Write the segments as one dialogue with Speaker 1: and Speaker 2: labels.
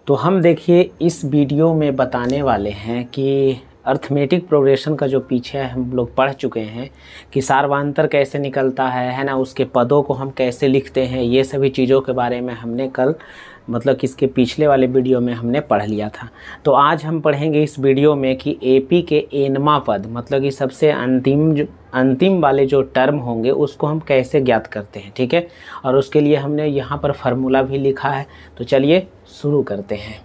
Speaker 1: तो हम देखिए इस वीडियो में बताने वाले हैं कि अर्थमेटिक प्रोग्रेशन का जो पीछे हम लोग पढ़ चुके हैं कि सार्वधातुक कैसे निकलता है ना, उसके पदों को हम कैसे लिखते हैं, ये सभी चीज़ों के बारे में हमने कल मतलब कि इसके पिछले वाले वीडियो में हमने पढ़ लिया था। तो आज हम पढ़ेंगे इस वीडियो में कि एपी के एनवां पद मतलब कि सबसे अंतिम वाले जो टर्म होंगे उसको हम कैसे ज्ञात करते हैं, ठीक है। और उसके लिए हमने यहाँ पर फार्मूला भी लिखा है। तो चलिए शुरू करते हैं।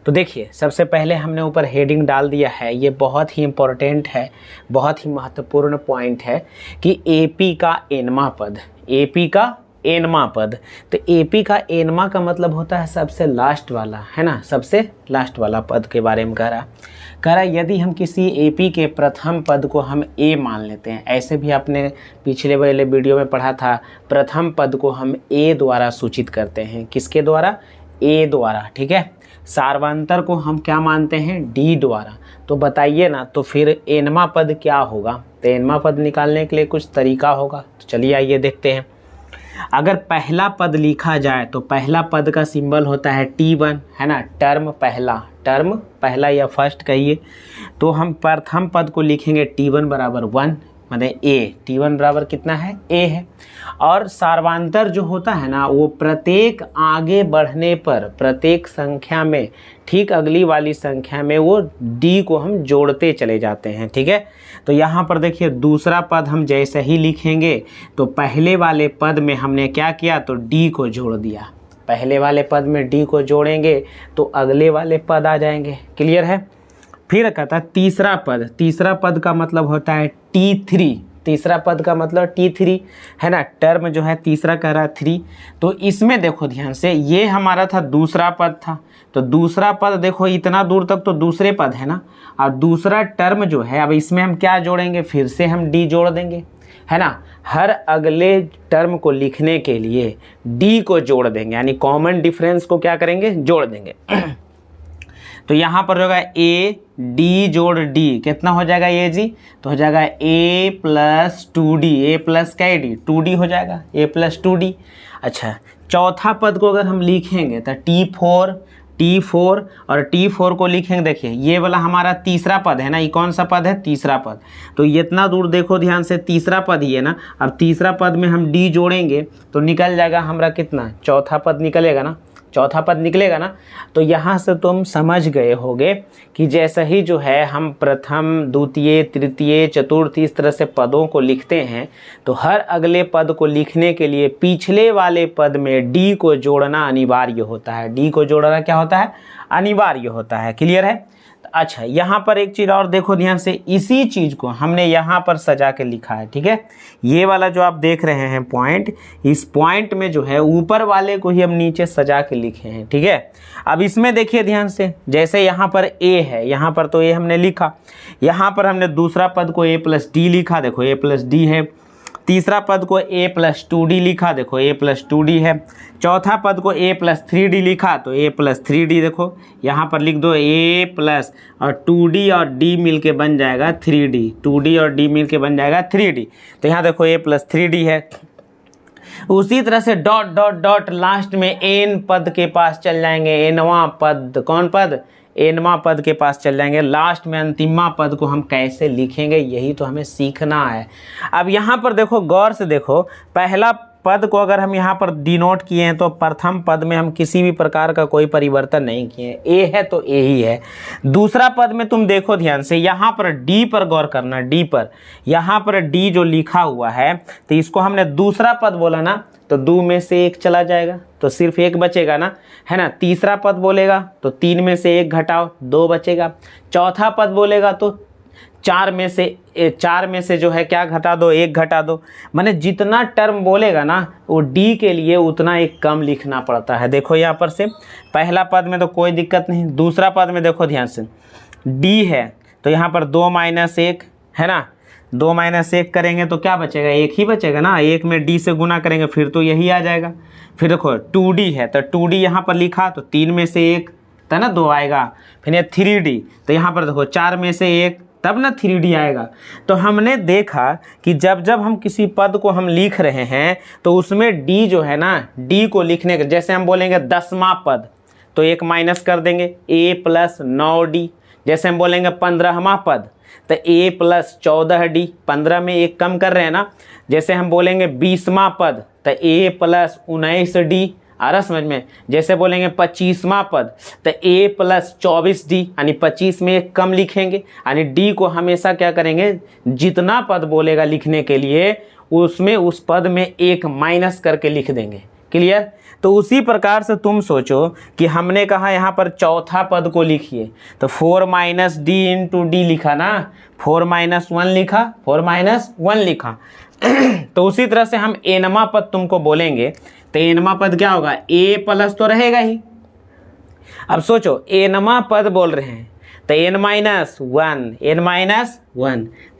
Speaker 1: तो देखिए सबसे पहले हमने ऊपर हेडिंग डाल दिया है, ये बहुत ही इम्पोर्टेंट है, बहुत ही महत्वपूर्ण पॉइंट है कि एपी का एनवां पद, एपी का एनवां पद। तो एपी का एनवां का मतलब होता है सबसे लास्ट वाला, है ना, सबसे लास्ट वाला पद के बारे में कह रहा यदि हम किसी एपी के प्रथम पद को हम ए मान लेते हैं, ऐसे भी आपने पिछले वाले वीडियो में पढ़ा था, प्रथम पद को हम ए द्वारा सूचित करते हैं। किसके द्वारा? ए द्वारा, ठीक है। सार्वधातुक को हम क्या मानते हैं? डी द्वारा। तो बताइए ना, तो फिर एनवां पद क्या होगा? तो एनवां पद निकालने के लिए कुछ तरीका होगा। तो चलिए आइए देखते हैं। अगर पहला पद लिखा जाए तो पहला पद का सिंबल होता है T1, है ना, टर्म पहला या फर्स्ट कहिए। तो हम प्रथम पद को लिखेंगे T1 बराबर 1, माने ए। T1 बराबर कितना है? ए है। और सार्वधातुक जो होता है ना, वो प्रत्येक आगे बढ़ने पर प्रत्येक संख्या में ठीक अगली वाली संख्या में वो डी को हम जोड़ते चले जाते हैं, ठीक है। तो यहाँ पर देखिए दूसरा पद हम जैसे ही लिखेंगे तो पहले वाले पद में हमने क्या किया, तो डी को जोड़ दिया। पहले वाले पद में डी को जोड़ेंगे तो अगले वाले पद आ जाएंगे। क्लियर है? फिर कहता है तीसरा पद का मतलब होता है T3। तीसरा पद का मतलब T3, है ना, टर्म जो है तीसरा कह रहा है 3। तो इसमें देखो ध्यान से, ये हमारा था दूसरा पद था। तो दूसरा पद देखो इतना दूर तक तो दूसरे पद है ना, और दूसरा टर्म जो है अब इसमें हम क्या जोड़ेंगे, फिर से हम डी जोड़ देंगे, है ना। हर अगले टर्म को लिखने के लिए डी को जोड़ देंगे, यानी कॉमन डिफरेंस को क्या करेंगे, जोड़ देंगे। तो यहाँ पर होगा ए डी जोड़ डी, कितना हो जाएगा ये जी? तो हो जाएगा ए प्लस 2d, ए प्लस क्या है डी, 2d हो जाएगा, ए प्लस 2d। अच्छा, चौथा पद को अगर हम लिखेंगे तो T4 और T4 को लिखेंगे। देखिए ये वाला हमारा तीसरा पद है ना, ये कौन सा पद है? तीसरा पद। तो ये इतना दूर देखो ध्यान से, तीसरा पद ही है ना। अब तीसरा पद में हम डी जोड़ेंगे तो निकल जाएगा हमारा कितना? चौथा पद निकलेगा ना, चौथा पद निकलेगा ना। तो यहाँ से तुम समझ गए होगे कि जैसे ही जो है हम प्रथम, द्वितीय, तृतीय, चतुर्थ इस तरह से पदों को लिखते हैं, तो हर अगले पद को लिखने के लिए पिछले वाले पद में डी को जोड़ना अनिवार्य होता है। डी को जोड़ना क्या होता है? अनिवार्य होता है। क्लियर है? अच्छा, यहाँ पर एक चीज़ और देखो ध्यान से, इसी चीज़ को हमने यहाँ पर सजा के लिखा है, ठीक है। ये वाला जो आप देख रहे हैं पॉइंट, इस पॉइंट में जो है ऊपर वाले को ही हम नीचे सजा के लिखे हैं, ठीक है। अब इसमें देखिए ध्यान से, जैसे यहाँ पर ए है, यहाँ पर तो ए हमने लिखा, यहाँ पर हमने दूसरा पद को ए प्लस डी लिखा, देखो ए प्लस डी है। तीसरा पद को ए प्लस 2d लिखा, देखो ए प्लस 2d है। चौथा पद को ए प्लस 3d लिखा, तो ए प्लस 3d, देखो यहाँ पर लिख दो ए प्लस और 2d और d मिल के बन जाएगा 3d, 2d और d मिल के बन जाएगा 3d। तो यहाँ देखो ए प्लस 3d है। उसी तरह से डॉट डॉट डॉट लास्ट में एन पद के पास चल जाएंगे, एनवां पद, कौन पद? एनवां पद के पास चल जाएंगे। लास्ट में अंतिमा पद को हम कैसे लिखेंगे, यही तो हमें सीखना है। अब यहाँ पर देखो, गौर से देखो, पहला पद को अगर हम यहाँ पर डिनोट किए हैं तो प्रथम पद में हम किसी भी प्रकार का कोई परिवर्तन नहीं किए हैं, ए है तो ए ही है। दूसरा पद में तुम देखो ध्यान से, यहाँ पर डी पर गौर करना, डी पर, यहाँ पर डी जो लिखा हुआ है, तो इसको हमने दूसरा पद बोला ना, तो 2 में से 1 चला जाएगा तो सिर्फ 1 बचेगा ना, है ना। तीसरा पद बोलेगा तो 3 में से 1 घटाओ, 2 बचेगा। चौथा पद बोलेगा तो 4 में से जो है क्या घटा दो, 1 घटा दो। माने जितना टर्म बोलेगा ना वो डी के लिए उतना एक कम लिखना पड़ता है। देखो यहाँ पर से पहला पद में तो कोई दिक्कत नहीं, दूसरा पद में देखो ध्यान से, डी है तो यहाँ पर 2 - 1 है ना, 2 - 1 करेंगे तो क्या बचेगा? 1 ही बचेगा ना। 1 में डी से गुना करेंगे फिर तो यही आ जाएगा। फिर देखो 2d है तो 2d यहाँ पर लिखा तो 3 में से 1 था ना, 2 आएगा। फिर ये 3d, तो यहाँ पर देखो 4 में से 1 तब ना 3d आएगा। तो हमने देखा कि जब जब हम किसी पद को हम लिख रहे हैं तो उसमें d जो है ना, d को लिखने के, जैसे हम बोलेंगे 10वां पद, तो एक माइनस कर देंगे, a प्लस 9d। जैसे हम बोलेंगे 15वां पद तो a प्लस 14d, 15 में एक कम कर रहे हैं ना। जैसे हम बोलेंगे 20वां पद तो a प्लस 19d, आ रहा समझ में। जैसे बोलेंगे 25वां पद तो a प्लस 24d, यानी 25 में एक कम लिखेंगे, यानी d को हमेशा क्या करेंगे, जितना पद बोलेगा लिखने के लिए उसमें उस पद में एक माइनस करके लिख देंगे। क्लियर। तो उसी प्रकार से तुम सोचो कि हमने कहा यहाँ पर चौथा पद को लिखिए, तो 4 माइनस डी इंटू डी लिखा ना, 4 माइनस 1 लिखा, 4 माइनस 1 लिखा। तो उसी तरह से हम एनवा पद तुमको बोलेंगे तो एनवा पद क्या होगा, ए प्लस तो रहेगा ही। अब सोचो एनवा पद बोल रहे हैं तो एन माइनस 1 तो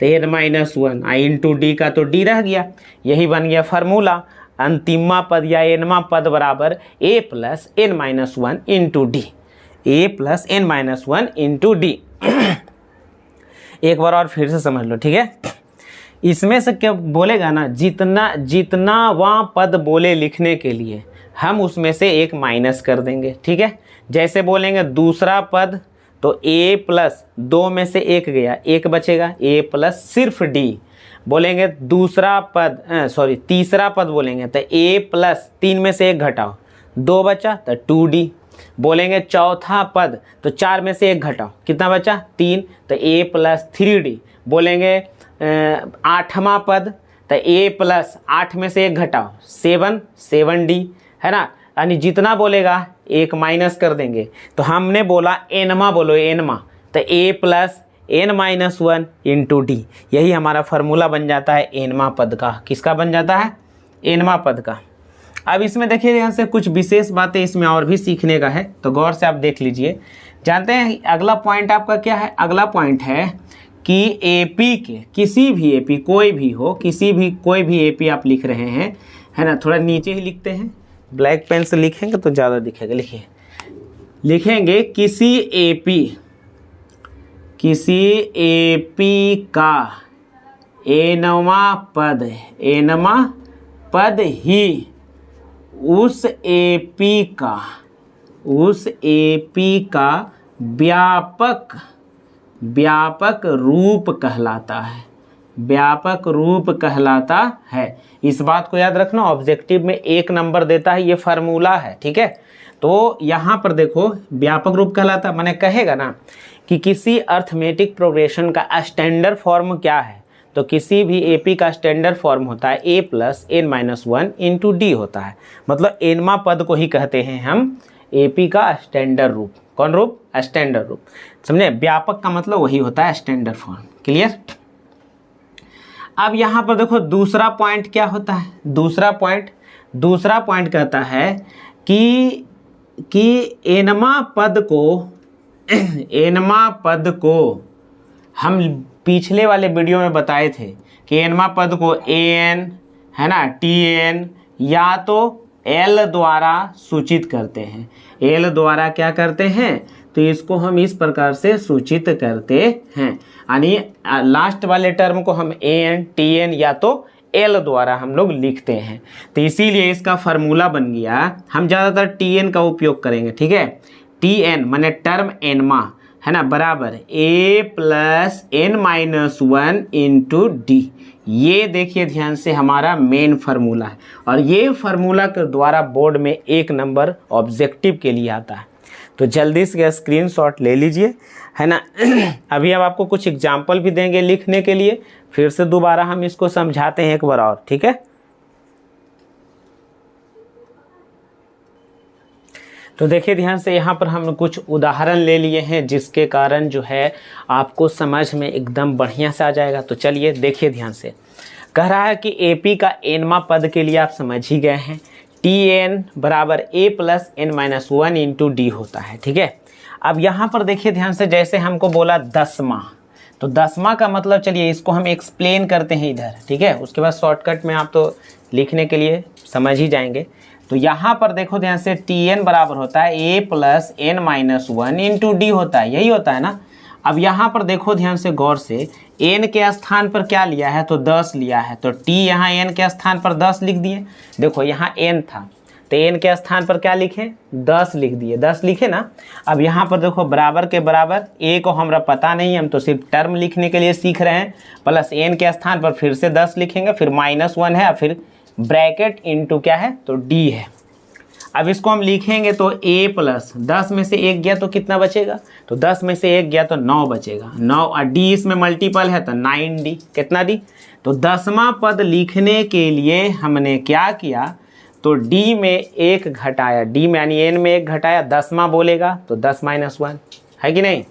Speaker 1: एन माइनस 1 आई इंटू डी का तो डी रह गया, यही बन गया फार्मूला। अंतिमा पद या एनवा पद बराबर a plus n minus 1 into d, a plus n minus 1 into d. एक बार और फिर से समझ लो, ठीक है। इसमें से क्या बोलेगा ना, जितना वहाँ पद बोले लिखने के लिए हम उसमें से एक माइनस कर देंगे, ठीक है। जैसे बोलेंगे दूसरा पद तो a प्लस 2 में से एक गया, एक बचेगा, a प्लस सिर्फ d। बोलेंगे दूसरा पद तीसरा पद बोलेंगे तो a प्लस 3 में से एक घटाओ, 2 बचा तो 2d। बोलेंगे चौथा पद तो 4 में से एक घटाओ, कितना बचा 3 तो a प्लस 3d। बोलेंगे 8वां पद तो a प्लस 8 में से एक घटाओ 7d, है ना। यानी जितना बोलेगा एक माइनस कर देंगे। तो हमने बोला एनवा बोलो, एनवा तो a plus n minus 1 into d, यही हमारा फार्मूला बन जाता है एनवा पद का। किसका बन जाता है, एनवा पद का। अब इसमें देखिए यहाँ से कुछ विशेष बातें इसमें और भी सीखने का है, तो गौर से आप देख लीजिए। जानते हैं अगला पॉइंट आपका क्या है, अगला पॉइंट है कि एपी के किसी भी एपी कोई भी हो, कोई भी एपी आप लिख रहे हैं, है ना। थोड़ा नीचे ही लिखते हैं, ब्लैक पेन से लिखेंगे तो ज़्यादा दिखेगा। लिखिए, लिखेंगे किसी एपी का एनवा पद ही उस एपी का व्यापक रूप कहलाता है। इस बात को याद रखना, ऑब्जेक्टिव में 1 नंबर देता है, ये फार्मूला है, ठीक है। तो यहाँ पर देखो व्यापक रूप कहलाता, मैंने कहेगा ना कि किसी अर्थमेटिक प्रोग्रेशन का स्टैंडर्ड फॉर्म क्या है, तो किसी भी एपी का स्टैंडर्ड फॉर्म होता है a plus n minus 1 into d होता है। मतलब एनवा पद को ही कहते हैं हम एपी का स्टैंडर्ड रूप। कौन रूप, स्टैंडर्ड रूप, समझे। व्यापक का मतलब वही होता है स्टैंडर्ड फॉर्म। क्लियर। अब यहाँ पर देखो दूसरा पॉइंट क्या होता है, दूसरा पॉइंट कहता है कि एनवा पद को हम पिछले वाले वीडियो में बताए थे कि एनवा पद को an, है ना, tn या तो l द्वारा सूचित करते हैं। l द्वारा क्या करते हैं, तो इसको हम इस प्रकार से सूचित करते हैं, यानी लास्ट वाले टर्म को हम an, tn या तो l द्वारा हम लोग लिखते हैं। तो इसीलिए इसका फार्मूला बन गया, हम ज़्यादातर tn का उपयोग करेंगे, ठीक है। tn माने टर्म एनवा, है ना, बराबर a plus n minus 1 into d. ये देखिए ध्यान से हमारा मेन फार्मूला है, और ये फार्मूला के द्वारा बोर्ड में 1 नंबर ऑब्जेक्टिव के लिए आता है। तो जल्दी से स्क्रीनशॉट ले लीजिए, है ना। अभी अब आपको कुछ एग्जाम्पल भी देंगे लिखने के लिए, फिर से दोबारा हम इसको समझाते हैं एक बार और, ठीक है। तो देखिए ध्यान से, यहाँ पर हम कुछ उदाहरण ले लिए हैं जिसके कारण जो है आपको समझ में एकदम बढ़िया से आ जाएगा। तो चलिए देखिए ध्यान से, कह रहा है कि एपी का एनवा पद के लिए आप समझ ही गए हैं, tn बराबर a plus n minus 1 into d होता है, ठीक है। अब यहाँ पर देखिए ध्यान से, जैसे हमको बोला 10वां, तो 10वां का मतलब, चलिए इसको हम एक्सप्लेन करते हैं इधर, ठीक है। उसके बाद शॉर्टकट में आप तो लिखने के लिए समझ ही जाएंगे। तो यहाँ पर देखो ध्यान से, tn बराबर होता है a plus n minus 1 into d होता है, यही होता है ना। अब यहाँ पर देखो ध्यान से गौर से, n के स्थान पर क्या लिया है, तो 10 लिया है, तो t यहाँ n के स्थान पर 10 लिख दिए। देखो यहाँ n था तो n के स्थान पर क्या लिखें 10 लिख दिए, 10 लिखे ना। अब यहाँ पर देखो बराबर के बराबर, a को हमारा पता नहीं है, हम तो सिर्फ टर्म लिखने के लिए सीख रहे हैं, प्लस n के स्थान पर फिर से 10 लिखेंगे, फिर -1 है, फिर ब्रैकेट इनटू क्या है तो d है। अब इसको हम लिखेंगे तो a प्लस 10 में से 1 गया तो कितना बचेगा, तो 10 में से 1 गया तो 9 बचेगा, 9 और d इसमें मल्टीपल है तो 9d, कितना d, तो 10वां पद लिखने के लिए हमने क्या किया, तो d में 1 घटाया, d में यानी n में 1 घटाया, 10वां बोलेगा तो 10 - 1 है कि नहीं,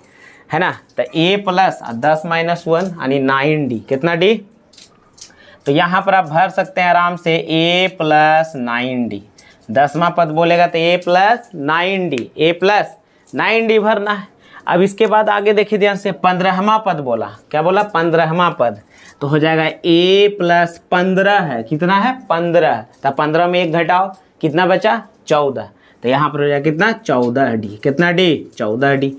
Speaker 1: है ना। तो a प्लस 10 - 1 यानी 9d, कितना d, तो यहाँ पर आप भर सकते हैं आराम से a प्लस 9d, 10वां पद बोलेगा तो a plus 9d, a plus 9d भरना है। अब इसके बाद आगे देखिए ध्यान से, 15वां पद बोला, क्या बोला 15वां पद, तो हो जाएगा a प्लस 15 है, कितना है 15, तो 15 में 1 घटाओ, कितना बचा 14, तो यहाँ पर हो जाएगा कितना 14d, कितना d 14d।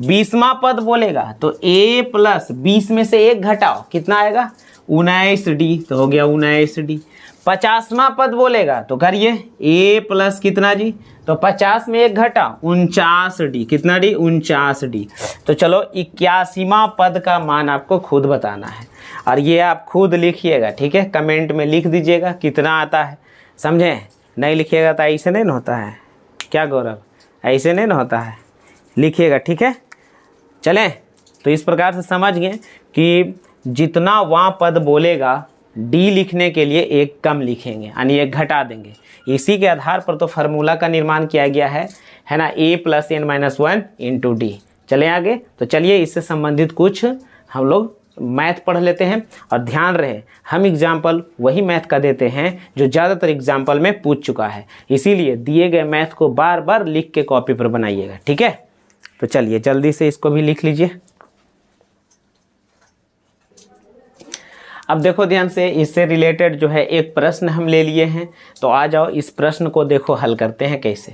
Speaker 1: 20वां पद बोलेगा तो a प्लस 20 में से 1 घटाओ, कितना आएगा 19d, तो हो गया 19d। 50वां पद बोलेगा तो करिए a प्लस कितना जी, तो 50 में 1 घटा 49d, कितना डी 49d। तो चलो 81वां पद का मान आपको खुद बताना है, और ये आप खुद लिखिएगा, ठीक है, कमेंट में लिख दीजिएगा कितना आता है, समझे, नहीं लिखिएगा तो ऐसे नहीं ना होता है, क्या गौरव, ऐसे नहीं ना होता है, लिखिएगा, ठीक है। चलें, तो इस प्रकार से समझ गए कि जितना वहाँ पद बोलेगा d लिखने के लिए 1 कम लिखेंगे, यानी 1 घटा देंगे। इसी के आधार पर तो फार्मूला का निर्माण किया गया है ना, a plus n minus 1 into D. चले आगे, तो चलिए इससे संबंधित कुछ हम लोग मैथ पढ़ लेते हैं, और ध्यान रहे हम एग्जाम्पल वही मैथ का देते हैं जो ज़्यादातर एग्जाम्पल में पूछ चुका है, इसीलिए दिए गए मैथ को बार बार लिख के कॉपी पर बनाइएगा, ठीक है। तो चलिए जल्दी से इसको भी लिख लीजिए। अब देखो ध्यान से, इससे रिलेटेड जो है एक प्रश्न हम ले लिए हैं, तो आ जाओ इस प्रश्न को देखो हल करते हैं कैसे।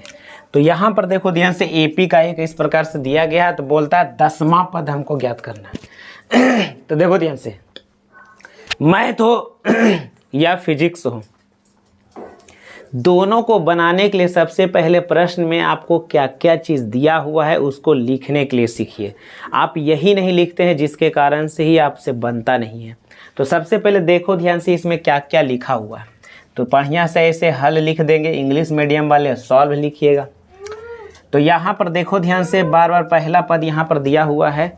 Speaker 1: तो यहाँ पर देखो ध्यान से, एपी का एक इस प्रकार से दिया गया है, तो बोलता है 10वां पद हमको ज्ञात करना है। तो देखो ध्यान से, मैथ हो या फिजिक्स हो, दोनों को बनाने के लिए सबसे पहले प्रश्न में आपको क्या क्या चीज़ दिया हुआ है उसको लिखने के लिए सीखिए। आप यही नहीं लिखते हैं जिसके कारण से ही आपसे बनता नहीं है। तो सबसे पहले देखो ध्यान से इसमें क्या क्या लिखा हुआ है, तो बढ़िया से ऐसे हल लिख देंगे, इंग्लिश मीडियम वाले सॉल्व लिखिएगा। तो यहाँ पर देखो ध्यान से, बार बार पहला पद यहाँ पर दिया हुआ है,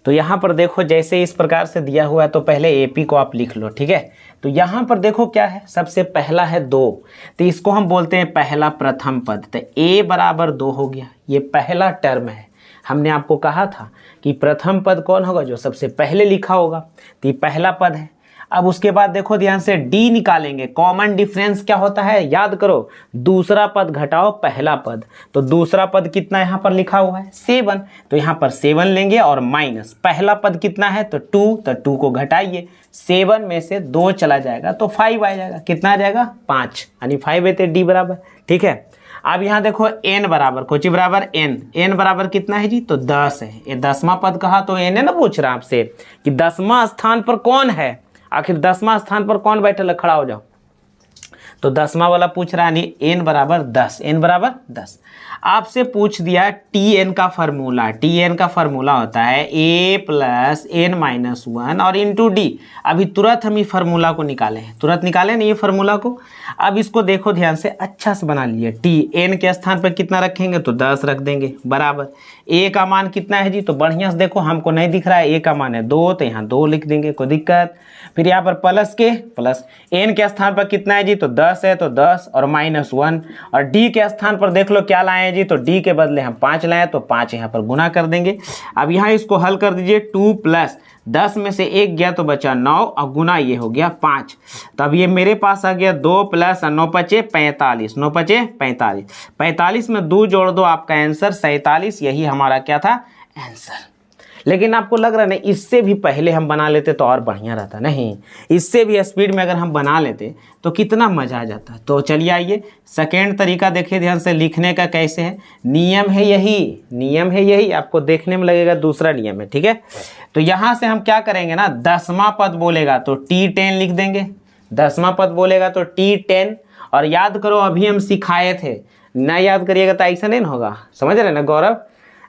Speaker 1: तो यहाँ पर देखो जैसे इस प्रकार से दिया हुआ है, तो पहले एपी को आप लिख लो, ठीक है। तो यहाँ पर देखो क्या है, सबसे पहला है 2, तो इसको हम बोलते हैं पहला प्रथम पद, तो a बराबर 2 हो गया, ये पहला टर्म है। हमने आपको कहा था कि प्रथम पद कौन होगा, जो सबसे पहले लिखा होगा, तो ये पहला पद है। अब उसके बाद देखो ध्यान से, डी निकालेंगे, कॉमन डिफरेंस क्या होता है याद करो, दूसरा पद घटाओ पहला पद, तो दूसरा पद कितना यहाँ पर लिखा हुआ है 7, तो यहाँ पर 7 लेंगे और माइनस पहला पद कितना है तो 2, तो 2 को घटाइए, 7 में से 2 चला जाएगा तो 5 आ जाएगा, कितना आ जाएगा 5, यानी 5 है डी बराबर, ठीक है। अब यहाँ देखो n बराबर, कोची बराबर n बराबर कितना है जी, तो 10 है, ये 10वां पद कहा तो n है ना, पूछ रहा आपसे कि 10वां स्थान पर कौन है, आखिर 10वां स्थान पर कौन बैठा, खड़ा हो जाओ, तो 10वां वाला पूछ रहा है, n बराबर 10, n बराबर 10। आपसे पूछ दिया tn का फार्मूला, tn का फार्मूला होता है a प्लस n माइनस 1 और इंटू डी। अभी तुरंत हम ये फार्मूला को निकाले हैं, तुरंत निकाले ना ये फार्मूला को। अब इसको देखो ध्यान से, अच्छा से बना लिए, tn के स्थान पर कितना रखेंगे तो 10 रख देंगे, बराबर a का मान कितना है जी, तो बढ़िया से देखो, हमको नहीं दिख रहा है, a का मान है 2, तो यहाँ 2 लिख देंगे, कोई दिक्कत। फिर यहाँ पर प्लस n के स्थान पर कितना है जी, तो 10 है, तो 10 और माइनस 1, और d के स्थान पर देख लो क्या लाए हैं जी, तो d के बदले हम 5 लाए, तो 5 यहाँ पर गुना कर देंगे। अब यहाँ इसको हल कर दीजिए, 2 प्लस 10 में से 1 गया तो बचा 9 और गुना ये हो गया 5, तो अब ये मेरे पास आ गया 2 प्लस 9 पचे 45, 9 पचे 45, 45 में 2 जोड़ दो, आपका आंसर 47, यही हमारा क्या था आंसर। लेकिन आपको लग रहा है ना, इससे भी पहले हम बना लेते तो और बढ़िया रहता, नहीं इससे भी स्पीड में अगर हम बना लेते तो कितना मज़ा आ जाता। तो चलिए आइए सेकेंड तरीका देखिए ध्यान से, लिखने का कैसे है, नियम है यही, आपको देखने में लगेगा दूसरा नियम है, ठीक है। तो यहाँ से हम क्या करेंगे ना, 10वां पद बोलेगा तो T10 लिख देंगे, 10वां पद बोलेगा तो T10। और याद करो अभी हम सिखाए थे, ना याद करिएगा तो ऐसा नहीं होगा, समझ रहे ना गौरव,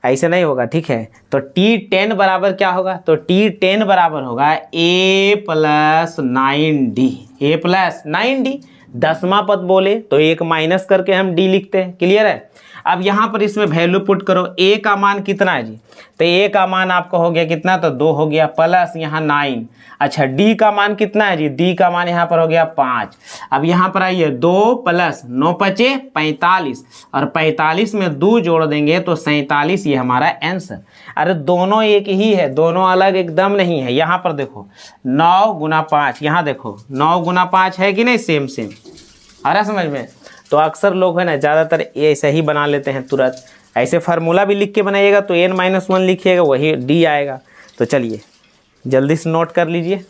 Speaker 1: ऐसे नहीं होगा, ठीक है। तो T10 बराबर क्या होगा, तो T10 बराबर होगा A plus 9D, A plus 9D। 10वां पद बोले तो एक माइनस करके हम D लिखते हैं, क्लियर है। अब यहाँ पर इसमें वैल्यू पुट करो, A का मान कितना है जी, तो A का मान आपका हो गया कितना, तो 2 हो गया, प्लस यहाँ 9। अच्छा D का मान कितना है जी, D का मान यहाँ पर हो गया 5। अब यहाँ पर आइए 2 प्लस 9 पचे 45, और 45 में 2 जोड़ देंगे तो 47, ये हमारा आंसर। अरे दोनों एक ही है, दोनों अलग एकदम नहीं है। यहाँ पर देखो 9 गुना 5, यहाँ देखो 9 गुना 5 है कि नहीं, सेम सेम, आ रहा समझ में। तो अक्सर लोग है ना ज़्यादातर ऐसे ही बना लेते हैं तुरंत, ऐसे फार्मूला भी लिख के बनाइएगा तो n-1 लिखिएगा वही D आएगा। तो चलिए जल्दी से नोट कर लीजिए।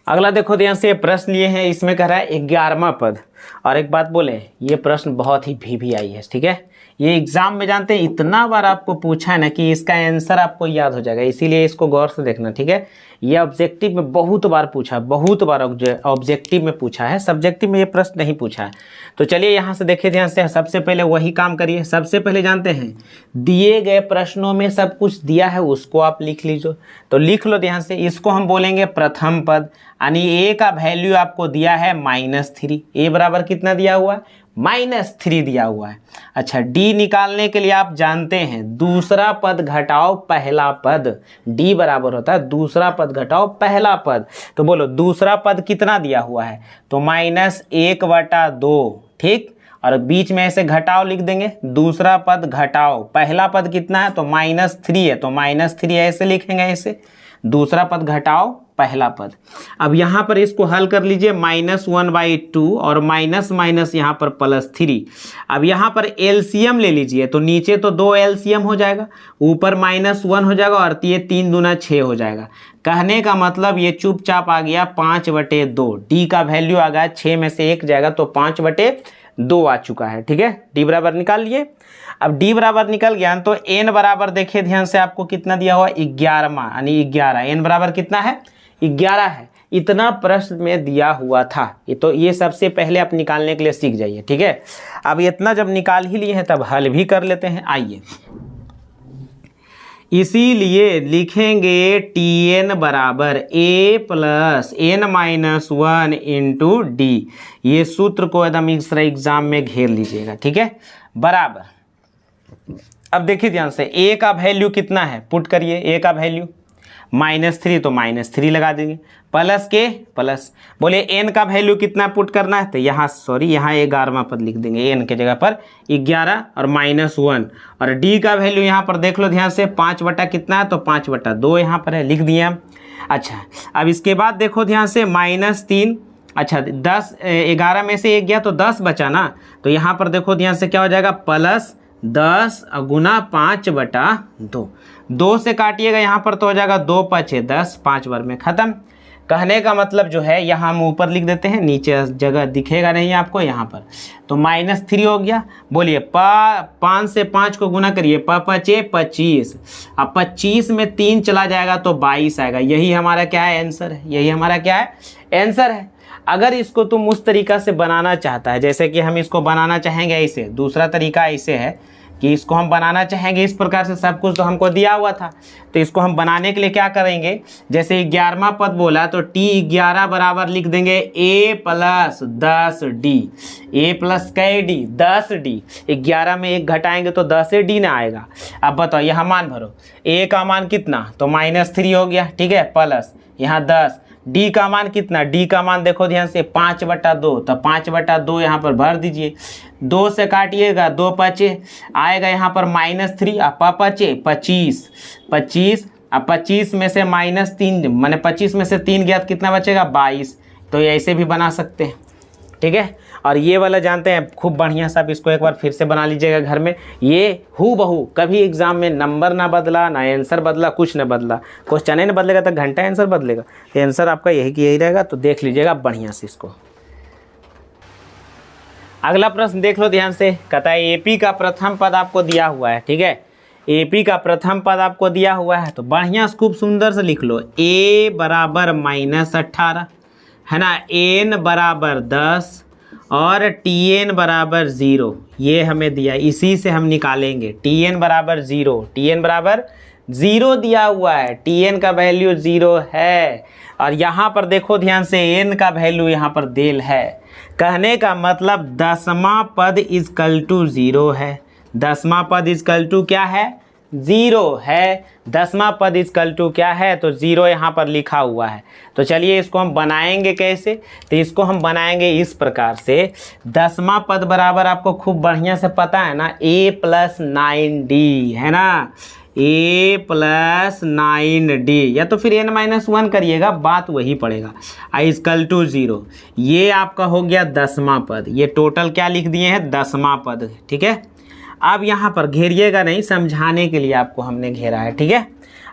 Speaker 1: अगला देखो ध्यान से, प्रश्न लिए हैं, इसमें कह रहा है 11वां पद। और एक बात बोले, ये प्रश्न बहुत ही भी आई है, ठीक है। ये एग्जाम में जानते हैं इतना बार आपको पूछा है ना कि इसका आंसर आपको याद हो जाएगा, इसीलिए इसको गौर से देखना, ठीक है। ये ऑब्जेक्टिव में बहुत बार पूछा, बहुत बार ऑब्जेक्टिव में पूछा है, सब्जेक्टिव में ये प्रश्न नहीं पूछा है। तो चलिए यहाँ से देखिए ध्यान से, सबसे पहले वही काम करिए। सबसे पहले जानते हैं दिए गए प्रश्नों में सब कुछ दिया है उसको आप लिख लीजिए। तो लिख लो ध्यान से, इसको हम बोलेंगे प्रथम पद, यानी A का वैल्यू आपको दिया है -3। A बराबर कितना दिया हुआ है, -3 दिया हुआ है। अच्छा D निकालने के लिए आप जानते हैं दूसरा पद घटाओ पहला पद, D बराबर होता है दूसरा पद घटाओ पहला पद। तो बोलो दूसरा पद कितना दिया हुआ है, तो -1/2, ठीक। और बीच में ऐसे घटाओ लिख देंगे, दूसरा पद घटाओ पहला पद कितना है, तो -3 है, तो -3 ऐसे लिखेंगे, ऐसे दूसरा पद घटाओ पहला पद। अब यहाँ पर इसको हल कर लीजिए, -1/2 और माइनस माइनस यहाँ पर +3। अब यहाँ पर एलसीएम ले लीजिए, तो नीचे तो 2 एलसीएम हो जाएगा, ऊपर -1 हो जाएगा, और ये 3 दूना 6 हो जाएगा। कहने का मतलब ये चुपचाप आ गया 5/2। डी का वैल्यू आ गया 6 में से 1 जाएगा तो 5/2 आ चुका है, ठीक है। डी बराबर निकाल लिए। अब D बराबर निकल गया तो n बराबर देखिए ध्यान से, आपको कितना दिया हुआ 11वां, यानी 11। n बराबर कितना है, 11 है। इतना प्रश्न में दिया हुआ था, तो ये सबसे पहले आप निकालने के लिए सीख जाइए, ठीक है। अब इतना जब निकाल ही लिए हैं तब हल भी कर लेते हैं, आइए। इसीलिए लिखेंगे Tn बराबर A plus n-1 into D। ये सूत्र को एकदम इस तरह एग्जाम में घेर लीजिएगा, ठीक है, बराबर। अब देखिए ध्यान से, A का वैल्यू कितना है, पुट करिए। A का वैल्यू -3, तो -3 लगा देंगे, प्लस के प्लस। बोले n का वैल्यू कितना पुट करना है, तो यहाँ यहाँ 11वां पद लिख देंगे, n के जगह पर 11 और -1। और D का वैल्यू यहाँ पर देख लो ध्यान से, 5 बटा कितना है, तो 5/2 यहाँ पर है, लिख दिए हम। अच्छा अब इसके बाद देखो ध्यान से, -3। अच्छा 11 में से 1 गया तो 10 बचा ना, तो यहाँ पर देखो ध्यान से क्या हो जाएगा, +10 गुना 5/2। 2 से काटिएगा यहाँ पर तो हो जाएगा 2 × 5 = 10, 5 बार में ख़त्म। कहने का मतलब जो है, यहाँ हम ऊपर लिख देते हैं, नीचे जगह दिखेगा नहीं आपको यहाँ पर, तो -3 हो गया। बोलिए 5 से 5 को गुना करिए, 5×5 = 25। अब 25 में 3 चला जाएगा तो 22 आएगा। यही हमारा क्या है, आंसर है। यही हमारा क्या है, आंसर है। अगर इसको तुम उस तरीका से बनाना चाहता है, जैसे कि हम इसको बनाना चाहेंगे ऐसे, दूसरा तरीका ऐसे है कि इसको हम बनाना चाहेंगे इस प्रकार से, सब कुछ तो हमको दिया हुआ था, तो इसको हम बनाने के लिए क्या करेंगे, जैसे 11वां पद बोला तो T11 बराबर लिख देंगे A plus 10D। A plus कै D, 10D। 11 में 1 घटाएंगे तो 10D ना आएगा। अब बताओ यहाँ मान भरो, A का मान कितना, तो -3 हो गया, ठीक है, प्लस यहाँ 10। D का मान कितना, D का मान देखो ध्यान से 5/2, तो 5/2 यहाँ पर भर दीजिए। 2 से काटिएगा, 2 × 5 आएगा यहाँ पर -3, और 5 × 5 = 25। अब 25 में से -3, माने 25 में से 3 गया तो कितना बचेगा, 22। तो ऐसे भी बना सकते हैं, ठीक है। और ये वाला जानते हैं खूब बढ़िया सा, इसको एक बार फिर से बना लीजिएगा घर में। ये हूबहू, कभी एग्जाम में नंबर ना बदला, ना आंसर बदला, कुछ ना बदला। क्वेश्चन नहीं बदलेगा तो घंटा आंसर बदलेगा, आंसर आपका यही की यही रहेगा। तो देख लीजिएगा बढ़िया से इसको। अगला प्रश्न देख लो ध्यान से, कहता है AP का प्रथम पद आपको दिया हुआ है, ठीक है। AP का प्रथम पद आपको दिया हुआ है तो बढ़िया खूब सुंदर से लिख लो, A बराबर -18 है ना, n बराबर 10 और Tn बराबर 0, ये हमें दिया, इसी से हम निकालेंगे Tn बराबर 0, Tn बराबर 0 दिया हुआ है, Tn का वैल्यू 0 है। और यहाँ पर देखो ध्यान से n का वैल्यू यहाँ पर देल है, कहने का मतलब दसवां पद इजकल टू 0 है, दसवां पद इजकल टू क्या है, 0 है, दसवां पद इजकल टू क्या है, तो 0 यहाँ पर लिखा हुआ है। तो चलिए इसको हम बनाएंगे कैसे, तो इसको हम बनाएंगे इस प्रकार से, दसवां पद बराबर आपको खूब बढ़िया से पता है ना, a + 9d है ना, a + 9d, या तो फिर n-1 करिएगा, बात वही पड़ेगा, इजकल टू 0। ये आपका हो गया दसवां पद, ये टोटल क्या लिख दिए हैं, दसवां पद, ठीक है। अब यहाँ पर घेरिएगा नहीं, समझाने के लिए आपको हमने घेरा है, ठीक है।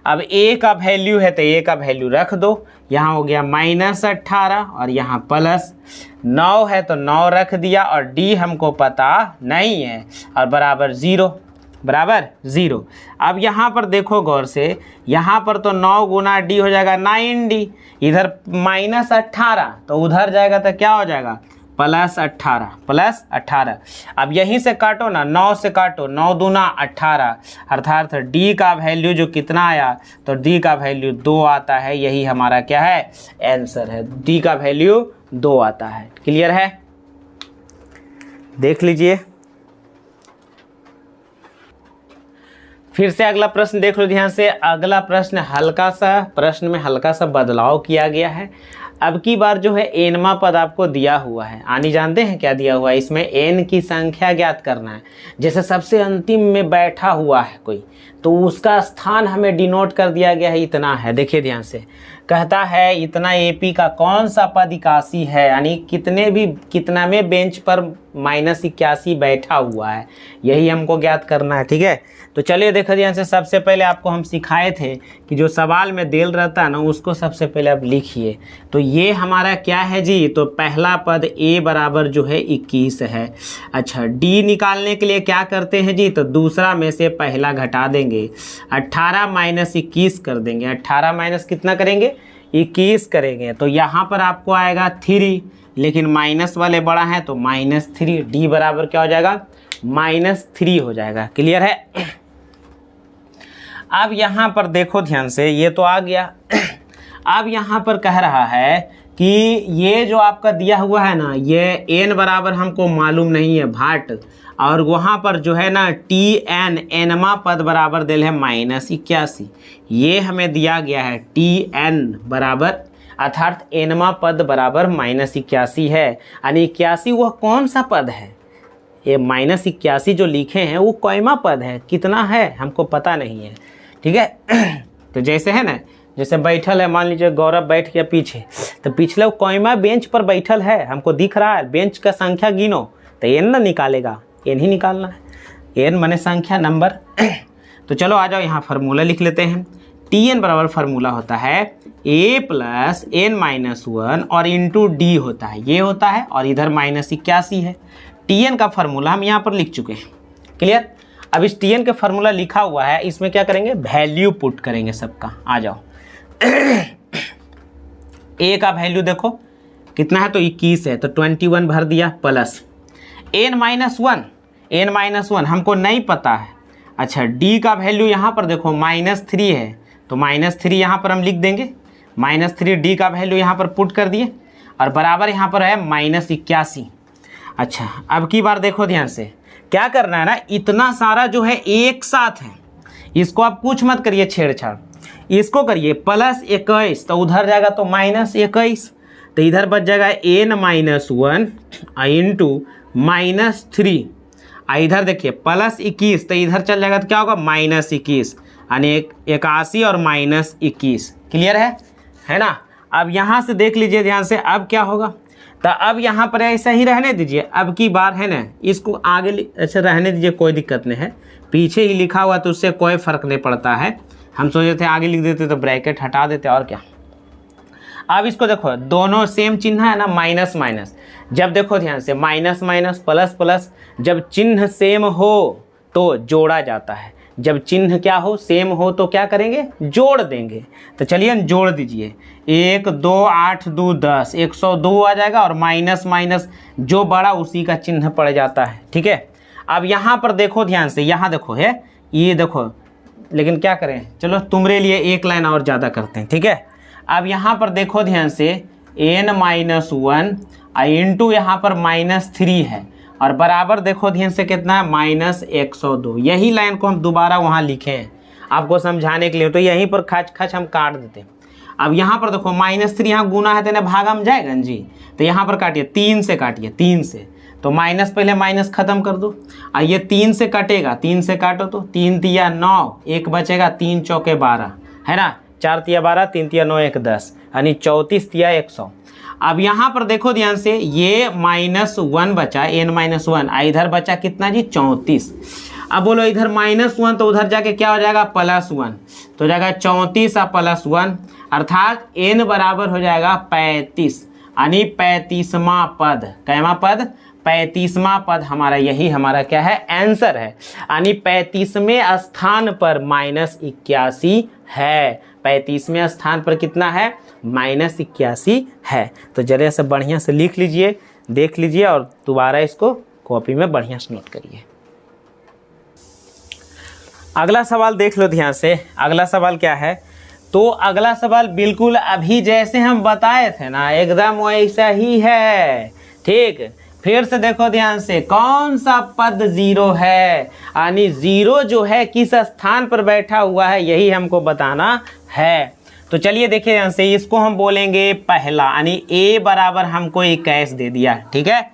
Speaker 1: अब a का वैल्यू है तो a का वैल्यू रख दो, यहाँ हो गया -18 और यहाँ +9 है तो 9 रख दिया, और d हमको पता नहीं है, और बराबर 0, बराबर 0। अब यहाँ पर देखो गौर से, यहाँ पर तो 9 गुना d हो जाएगा 9d, इधर -18 तो उधर जाएगा तो क्या हो जाएगा, +18। अब यहीं से काटो ना, 9 से काटो, 9 दूना 18, अर्थात d का वैल्यू जो कितना आया, तो d का वैल्यू 2 आता है, यही हमारा क्या है, आंसर है, d का वैल्यू 2 आता है। क्लियर है, देख लीजिए। फिर से अगला प्रश्न देख लो ध्यान से, अगला प्रश्न प्रश्न में हल्का सा बदलाव किया गया है। अब की बार जो है nवां पद आपको दिया हुआ है, आनी जानते हैं क्या दिया हुआ है, इसमें n की संख्या ज्ञात करना है। जैसे सबसे अंतिम में बैठा हुआ है कोई, तो उसका स्थान हमें डिनोट कर दिया गया है, इतना है। देखिए ध्यान से, कहता है इतना AP का कौन सा पद 81 है, यानी कितना में बेंच पर -81 बैठा हुआ है, यही हमको ज्ञात करना है, ठीक है। तो चलिए देखो ध्यान से, सबसे पहले आपको हम सिखाए थे कि जो सवाल में देल रहता है ना, उसको सबसे पहले आप लिखिए। तो ये हमारा क्या है जी, तो पहला पद a बराबर जो है 21 है। अच्छा, d निकालने के लिए क्या करते हैं जी, तो दूसरा में से पहला घटा देंगे, 18 - 21 कर देंगे, 18 माइनस कितना करेंगे, 21 करेंगे, तो यहाँ पर आपको आएगा 3, लेकिन माइनस वाले बड़ा है तो -3, d बराबर क्या हो जाएगा, -3 हो जाएगा। क्लियर है। अब यहाँ पर देखो ध्यान से, ये तो आ गया। अब यहाँ पर कह रहा है कि ये जो आपका दिया हुआ है ना, ये n बराबर हमको मालूम नहीं है भाट, और वहाँ पर जो है ना Tn nवां पद बराबर दिल है -81, ये हमें दिया गया है Tn बराबर, अर्थात nवां पद बराबर -81 है, यानी 81 वह कौन सा पद है, ये -81 जो लिखे हैं वो कौमा पद है, कितना है हमको पता नहीं है, ठीक है। तो जैसे है ना, जैसे बैठल है, मान लीजिए गौरव बैठ गया पीछे, तो पिछले कौमा बेंच पर बैठल है, हमको दिख रहा है, बेंच का संख्या गिनो, तो n ना निकालेगा, n ही निकालना है, n माने संख्या, नंबर। तो चलो आ जाओ, यहाँ फार्मूला लिख लेते हैं। Tn बराबर फार्मूला होता है a + n-1 और इंटू d होता है, ये होता है, और इधर -81 है। Tn का फार्मूला हम यहाँ पर लिख चुके हैं। क्लियर। अब इस Tn के फार्मूला लिखा हुआ है, इसमें क्या करेंगे, वैल्यू पुट करेंगे सबका। आ जाओ, a का वैल्यू देखो कितना है, तो 21 है, तो 21 भर दिया, प्लस n-1 हमको नहीं पता है। अच्छा, d का वैल्यू यहाँ पर देखो -3 है, तो -3 यहाँ पर हम लिख देंगे, -3 d का वैल्यू यहाँ पर पुट कर दिए, और बराबर यहाँ पर है -81। अच्छा, अब की बार देखो ध्यान से, क्या करना है ना, इतना सारा जो है एक साथ है, इसको आप कुछ मत करिए छेड़छाड़, इसको करिए +21, तो उधर जाएगा तो -21, तो इधर बच जाएगा n-1 इंटू -3, इधर देखिए +21, तो इधर चल जाएगा तो क्या होगा, -21, यानी 81 और -21। क्लियर है ना। अब यहाँ से देख लीजिए ध्यान से, अब क्या होगा, तो अब यहाँ पर ऐसा ही रहने दीजिए, अब की बार है ना, इसको आगे ऐसे रहने दीजिए, कोई दिक्कत नहीं है, पीछे ही लिखा हुआ तो उससे कोई फ़र्क नहीं पड़ता है। हम सोचे थे आगे लिख देते तो ब्रैकेट हटा देते, और क्या। अब इसको देखो, दोनों सेम चिन्ह है ना, माइनस माइनस, जब देखो ध्यान से माइनस माइनस प्लस प्लस, जब चिन्ह सेम हो तो जोड़ा जाता है, जब चिन्ह क्या हो, सेम हो, तो क्या करेंगे, जोड़ देंगे। तो चलिए जोड़ दीजिए, 1 2 8 2 10, 102 आ जाएगा और माइनस माइनस जो बड़ा उसी का चिन्ह पड़ जाता है। ठीक है, अब यहाँ पर देखो ध्यान से, यहाँ देखो है, ये देखो, लेकिन क्या करें, चलो तुम्हारे लिए एक लाइन और ज़्यादा करते हैं। ठीक है, अब यहाँ पर देखो ध्यान से, n-1 इंटू यहाँ पर -3 है और बराबर देखो ध्यान से कितना है, -102। यही लाइन को हम दोबारा वहाँ लिखे हैं आपको समझाने के लिए, तो यहीं पर खच खच हम काट देते हैं। अब यहाँ पर देखो -3 यहाँ गुना है तो ना भागा में जाएगा ना जी, तो यहाँ पर काटिए, 3 से काटिए, 3 से, तो माइनस पहले माइनस खत्म कर दो, और ये 3 से कटेगा, 3 से काटो तो 3 तिया 9, एक बचेगा, 3 चौके 12 है ना, 4 तिया 12, 3 तिया 9, 1 10, यानी 34 तिया 100। अब यहाँ पर देखो ध्यान से, ये -1 बचा, n-1, इधर बचा कितना जी, 34। अब बोलो इधर -1 तो उधर जाके क्या हो जाएगा, +1, तो हो जाएगा 34 और +1, अर्थात n बराबर हो जाएगा 35, यानी 35वां पद। कैवा पद, 35वां पद हमारा, यही हमारा क्या है, आंसर है। यानी 35वें स्थान पर -81 है। 35वें स्थान पर कितना है, -81 है। तो जरा से बढ़िया से लिख लीजिए, देख लीजिए और दोबारा इसको कॉपी में बढ़िया से नोट करिए। अगला सवाल देख लो ध्यान से। अगला सवाल क्या है, तो अगला सवाल बिल्कुल अभी जैसे हम बताए थे ना, एकदम वैसा ही है। ठीक, फिर से देखो ध्यान से, कौन सा पद 0 है, यानी 0 जो है किस स्थान पर बैठा हुआ है, यही हमको बताना है। तो चलिए देखिए ध्यान से, इसको हम बोलेंगे पहला, यानी a बराबर हमको 21 दे दिया। ठीक है,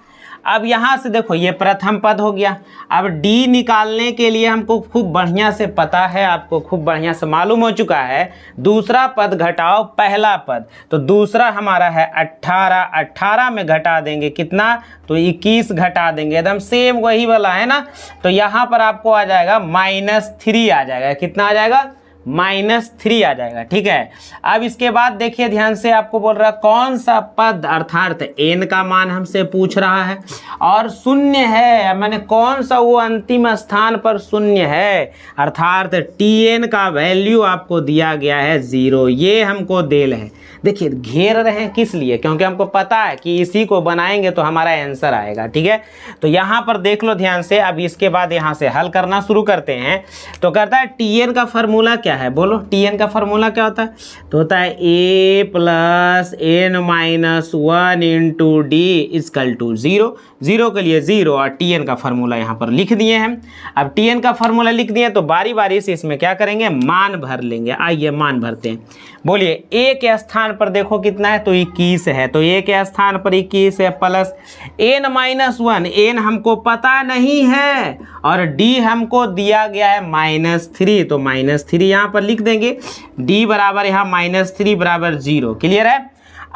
Speaker 1: अब यहाँ से देखो, ये प्रथम पद हो गया। अब d निकालने के लिए हमको खूब बढ़िया से पता है, आपको खूब बढ़िया से मालूम हो चुका है, दूसरा पद घटाओ पहला पद, तो दूसरा हमारा है 18, 18 में घटा देंगे कितना, तो 21 घटा देंगे, एकदम सेम वही वाला है ना। तो यहाँ पर आपको आ जाएगा -3 आ जाएगा, कितना आ जाएगा, -3 आ जाएगा। ठीक है, अब इसके बाद देखिए ध्यान से, आपको बोल रहा है कौन सा पद, अर्थात n का मान हमसे पूछ रहा है और शून्य है, मैंने कौन सा वो अंतिम स्थान पर शून्य है, अर्थात tn का वैल्यू आपको दिया गया है 0, ये हमको देल है। देखिए घेर रहे हैं किस लिए, क्योंकि हमको पता है कि इसी को बनाएंगे तो हमारा आंसर आएगा। ठीक है, तो यहाँ पर देख लो ध्यान से। अब इसके बाद यहाँ से हल करना शुरू करते हैं। तो करता है tn का फार्मूला क्या है, बोलो tn का फार्मूला क्या होता है, तो होता है a + n-1 into d equal to 0, 0 के लिए 0 और tn का फार्मूला यहाँ पर लिख दिए हैं। अब tn का फार्मूला लिख दिए तो बारी बारी से इसमें क्या करेंगे, मान भर लेंगे। आइए मान भरते हैं। बोलिए a के स्थान पर देखो कितना है, तो 21 है, तो a के स्थान पर 21 है, प्लस n-1, n हमको पता नहीं है और d हमको दिया गया है -3, तो -3 यहाँ पर लिख देंगे, d बराबर यहाँ -3 बराबर 0। क्लियर है।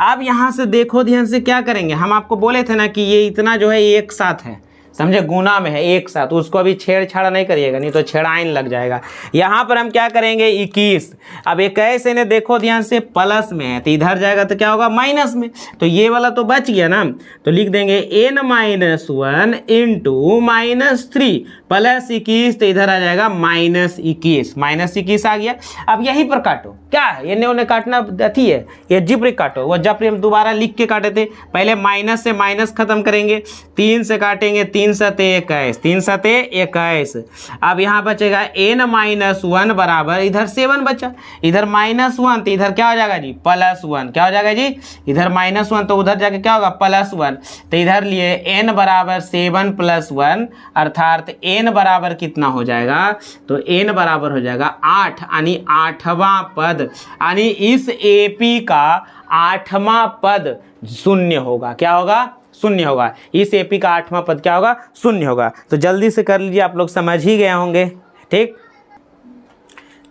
Speaker 1: अब यहाँ से देखो ध्यान से, क्या करेंगे, हम आपको बोले थे ना कि ये इतना जो है एक साथ है, समझे, गुना में है एक साथ, उसको अभी छेड़छाड़ नहीं करिएगा, नहीं तो छेड़ाइन लग जाएगा। यहाँ पर हम क्या करेंगे, 21। अब 21 ने देखो ध्यान से प्लस में है, तो इधर जाएगा तो क्या होगा, माइनस में, तो ये वाला तो बच गया ना, तो लिख देंगे n-1 इंटू -3 प्लस 21, तो इधर आ जाएगा -21, -21 आ गया। अब यहीं पर काटो, क्या है, ये उन्हें काटना अथी है, ये जिब्र काटो, वो जब हम दोबारा लिख के काटे थे, पहले माइनस से माइनस खत्म करेंगे, 3 से काटेंगे, 3 सते 21, 3 सते 21। अब यहाँ बचेगा n-1 बराबर, इधर 7 बचा, इधर -1, तो इधर क्या हो जाएगा जी, +1, क्या हो जाएगा जी, इधर -1 तो उधर जाके क्या होगा, +1, तो इधर लिए n बराबर 7 + 1, अर्थात n बराबर कितना हो जाएगा, तो n बराबर हो जाएगा 8, यानी 8वां पद, यानी इस AP का 8वां पद शून्य होगा। क्या होगा, शून्य होगा। इस AP का 8वां पद क्या होगा, शून्य होगा। तो जल्दी से कर लीजिए, आप लोग समझ ही गए होंगे। ठीक,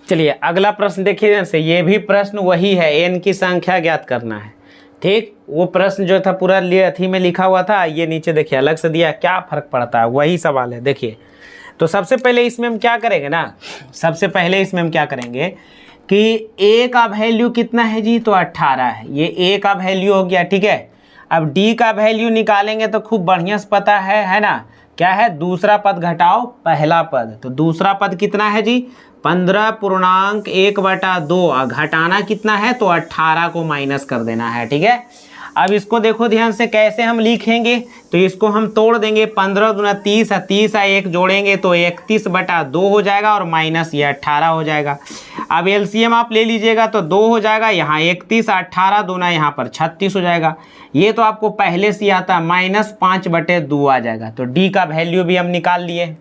Speaker 1: चलिए अगला प्रश्न देखिए जैसे, ये भी प्रश्न वही है, n की संख्या ज्ञात करना है। ठीक, वो प्रश्न जो था पूरा अथी में लिखा हुआ था, ये नीचे देखिए अलग से दिया, क्या फर्क पड़ता है, वही सवाल है। देखिए, तो सबसे पहले इसमें हम क्या करेंगे ना, सबसे पहले इसमें हम क्या करेंगे कि a का वैल्यू कितना है जी, तो 18 है, ये a का वैल्यू हो गया। ठीक है, अब d का वैल्यू निकालेंगे तो खूब बढ़िया से पता है ना, क्या है, दूसरा पद घटाओ पहला पद। तो दूसरा पद कितना है जी, 15.1/2। घटाना कितना है, तो 18 को माइनस कर देना है। ठीक है, अब इसको देखो ध्यान से कैसे हम लिखेंगे, तो इसको हम तोड़ देंगे। 15 दूना 30, 30 1 जोड़ेंगे तो 31/2 हो जाएगा और माइनस ये 18 हो जाएगा। अब एलसीएम आप ले लीजिएगा तो 2 हो जाएगा, यहाँ 31, 18 दूना यहाँ पर 36 हो जाएगा। ये तो आपको पहले से आता है, -5/2 आ जाएगा। तो डी का वैल्यू भी हम निकाल लिए।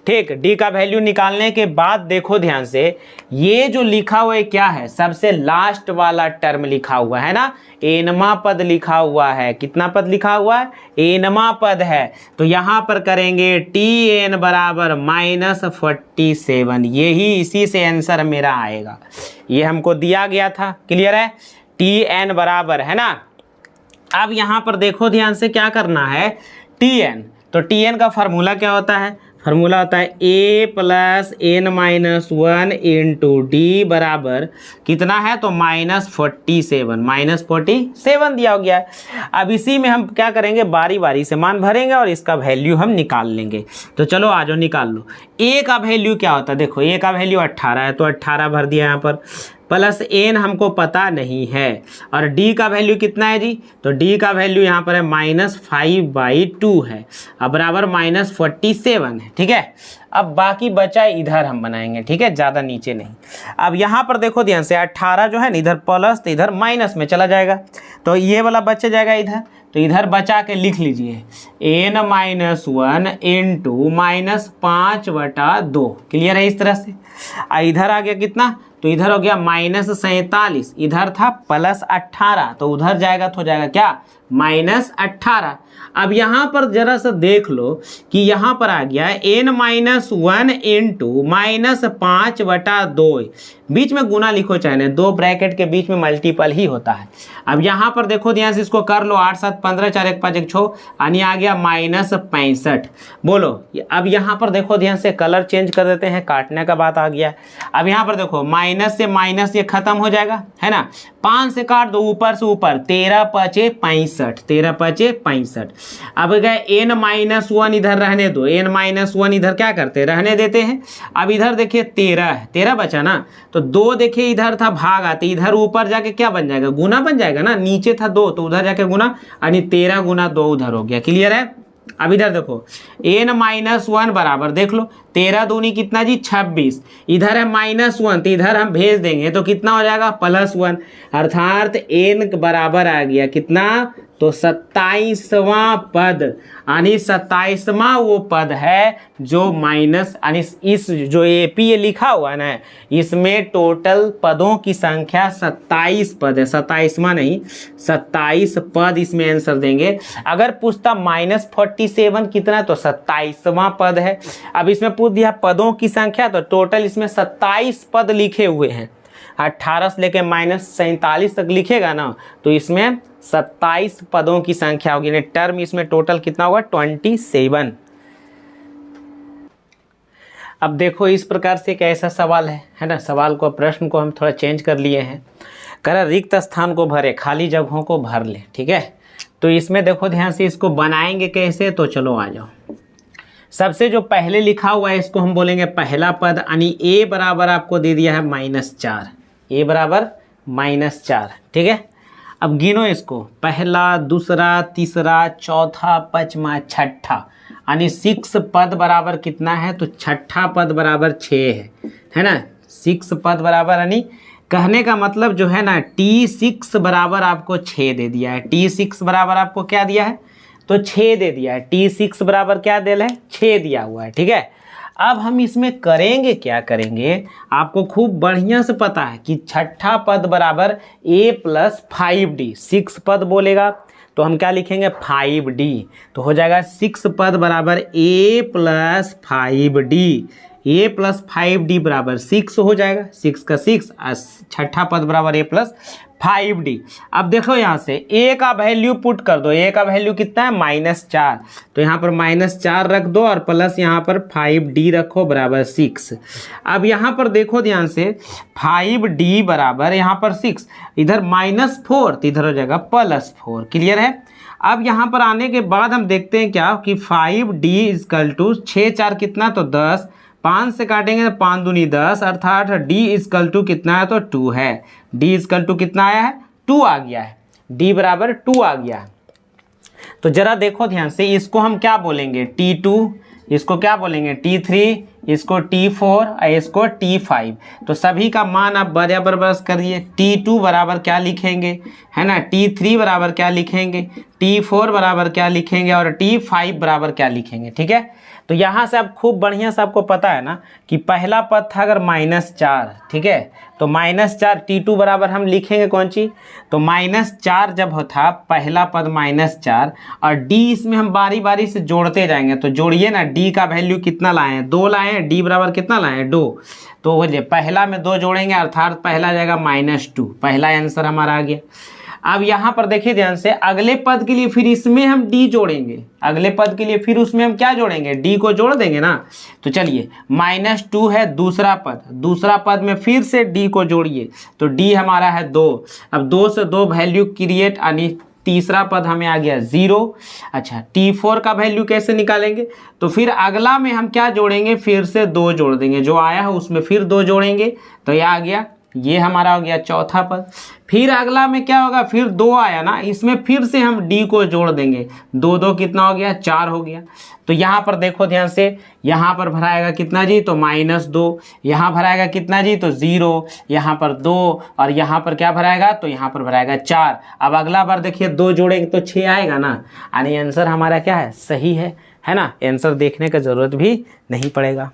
Speaker 1: ठीक, डी का वैल्यू निकालने के बाद देखो ध्यान से, ये जो लिखा हुआ है क्या है, सबसे लास्ट वाला टर्म लिखा हुआ है ना, एनवा पद लिखा हुआ है। कितना पद लिखा हुआ है, एनवा पद है। तो यहाँ पर करेंगे TN बराबर -47। यही इसी से आंसर मेरा आएगा, ये हमको दिया गया था। क्लियर है, TN बराबर है ना। अब यहाँ पर देखो ध्यान से क्या करना है, TN, तो TN का फार्मूला क्या होता है, फार्मूला होता है A + n-1 इंटू डी बराबर कितना है, तो -47 दिया गया है। अब इसी में हम क्या करेंगे, बारी बारी से मान भरेंगे और इसका वैल्यू हम निकाल लेंगे। तो चलो आ जाओ निकाल लो। A का वैल्यू क्या होता है, देखो A का वैल्यू 18 है, तो 18 भर दिया यहाँ पर, प्लस n हमको पता नहीं है, और d का वैल्यू कितना है जी, तो d का वैल्यू यहाँ पर है -5/2 है, अब बराबर -47 है। ठीक है, अब बाकी बचा इधर हम बनाएंगे। ठीक है, ज़्यादा नीचे नहीं। अब यहाँ पर देखो ध्यान से, 18 जो है ना, इधर प्लस तो इधर माइनस में चला जाएगा, तो ये वाला बच जाएगा इधर, तो इधर बचा के लिख लीजिए n-1 इंटू -5/2। क्लियर है, इस तरह से। इधर आ गया कितना, तो इधर हो गया -47, इधर था +18, तो उधर जाएगा तो हो जाएगा क्या, -18। अब यहाँ पर जरा सा देख लो कि यहाँ पर आ गया n-1 इंटू -5/2, बीच में गुना लिखो चाहे नहीं, 2 ब्रैकेट के बीच में मल्टीपल ही होता है। अब यहाँ पर देखो ध्यान से, इसको कर लो, 8 7 15 4 1 5 1 6, यानी आ गया -65। बोलो, अब यहाँ पर देखो ध्यान से, कलर चेंज कर देते हैं, काटने का बात आ गया। अब यहाँ पर देखो, माइनस से माइनस ये खत्म हो जाएगा, है ना, 5 से काट दो ऊपर से ऊपर, 13 5 65, 13 5 65। अब गए n-1 इधर रहने दो, n-1 इधर क्या करते हैं, रहने देते हैं। अब इधर देखिए 13 बचा ना, तो 2 देखिए इधर था भाग आते, इधर ऊपर जाके क्या बन जाएगा, गुना बन जाएगा ना, नीचे था 2 तो उधर जाके गुना, यानी 13 गुना 2 उधर हो गया। क्लियर है। अब इधर देखो n-1 बराबर, देख लो 13 दूनी कितना जी 26, इधर है -1 तो इधर हम भेज देंगे तो कितना हो जाएगा +1, अर्थात n बराबर आ गया कितना, तो 27वां पद, यानी 27वां वो पद है जो माइनस, यानी इस जो AP लिखा हुआ है ना, इसमें टोटल पदों की संख्या 27 पद है, 27वां नहीं 27 पद इसमें आंसर देंगे। अगर पूछता -47 कितना, तो 27वां पद है। अब इसमें पूछ दिया पदों की संख्या, तो टोटल इसमें 27 पद लिखे हुए हैं, 18 से लेके -47 तक लिखेगा ना, तो इसमें 27 पदों की संख्या होगी, यानी टर्म इसमें टोटल कितना होगा 27। अब देखो इस प्रकार से एक ऐसा सवाल है ना, सवाल को, प्रश्न को हम थोड़ा चेंज कर लिए हैं, करा रिक्त स्थान को भरे, खाली जगहों को भर ले। ठीक है, तो इसमें देखो ध्यान से, इसको बनाएंगे कैसे, तो चलो आ जाओ। सबसे जो पहले लिखा हुआ है इसको हम बोलेंगे पहला पद, यानी a बराबर आपको दे दिया है -4, a बराबर -4। ठीक है, अब गिनो इसको, पहला, दूसरा, तीसरा, चौथा, पांचवा, छठा, यानी 6 पद बराबर कितना है, तो छठा पद बराबर 6 है ना, 6 पद बराबर, यानी कहने का मतलब जो है ना, T6 बराबर आपको 6 दे दिया है। T6 बराबर आपको क्या दिया है, तो 6 दे दिया है। T6 बराबर क्या दे है, 6 दिया हुआ है। ठीक है, अब हम इसमें करेंगे क्या करेंगे, आपको खूब बढ़िया से पता है कि छठा पद बराबर a + 5d, 6 पद बोलेगा तो हम क्या लिखेंगे 5d, तो हो जाएगा 6 पद बराबर a + 5d, a + 5d बराबर 6 हो जाएगा, 6 का 6, छठा पद बराबर a + 5d। अब देखो यहाँ से a का वैल्यू पुट कर दो, a का वैल्यू कितना है -4, तो यहाँ पर -4 रख दो और प्लस यहाँ पर 5d रखो बराबर 6। अब यहाँ पर देखो ध्यान से, 5d बराबर यहाँ पर 6, इधर -4 तो इधर हो जाएगा +4। क्लियर है। अब यहाँ पर आने के बाद हम देखते हैं क्या कि 5d इजकल टू 6 4 कितना तो 10, 5 से काटेंगे तो 5 दूनी 10, अर्थात d इजकल टू कितना है तो 2 है। d इजकल टू कितना आया है 2 आ गया है, d बराबर 2 आ गया है। तो जरा देखो ध्यान से, इसको हम क्या बोलेंगे T2, इसको क्या बोलेंगे T3, इसको T4 और इसको T5। तो सभी का मान आप बराबर बरस करिए। T2 बराबर क्या लिखेंगे, है ना, T3 बराबर क्या लिखेंगे, T4 बराबर क्या लिखेंगे और T5 बराबर क्या लिखेंगे। ठीक है, तो यहाँ से आप खूब बढ़िया से आपको पता है ना कि पहला पद था अगर -4, ठीक है, तो -4 T2 बराबर हम लिखेंगे कौन सी, तो -4 जब होता पहला पद -4 और D इसमें हम बारी बारी से जोड़ते जाएंगे। तो जोड़िए ना, D का वैल्यू कितना लाए हैं 2 लाए हैं, D बराबर कितना लाए हैं 2, तो बोलिए पहला में 2 जोड़ेंगे अर्थात पहला जाएगा -2, पहला आंसर हमारा आ गया। अब यहाँ पर देखिए ध्यान से, अगले पद के लिए फिर इसमें हम D जोड़ेंगे, अगले पद के लिए फिर उसमें हम क्या जोड़ेंगे, D को जोड़ देंगे ना। तो चलिए -2 है दूसरा पद, दूसरा पद में फिर से D को जोड़िए, तो D हमारा है 2। अब 2 से 2 वैल्यू क्रिएट, यानी तीसरा पद हमें आ गया 0। अच्छा, T4 का वैल्यू कैसे निकालेंगे, तो फिर अगला में हम क्या जोड़ेंगे, फिर से 2 जोड़ देंगे, जो आया है उसमें फिर 2 जोड़ेंगे, तो ये आ गया, ये हमारा हो गया चौथा पद। फिर अगला में क्या होगा, फिर 2 आया ना, इसमें फिर से हम D को जोड़ देंगे, 2 2 कितना हो गया 4 हो गया। तो यहाँ पर देखो ध्यान से, यहाँ पर भराएगा कितना जी, तो -2, यहाँ भराएगा कितना जी, तो 0, यहाँ पर 2 और यहाँ पर क्या भराएगा, तो यहाँ पर भराएगा 4। अब अगला बार देखिए 2 जोड़ेंगे तो 6 आएगा ना, यानी आंसर हमारा क्या है, सही है ना, आंसर देखने का ज़रूरत भी नहीं पड़ेगा।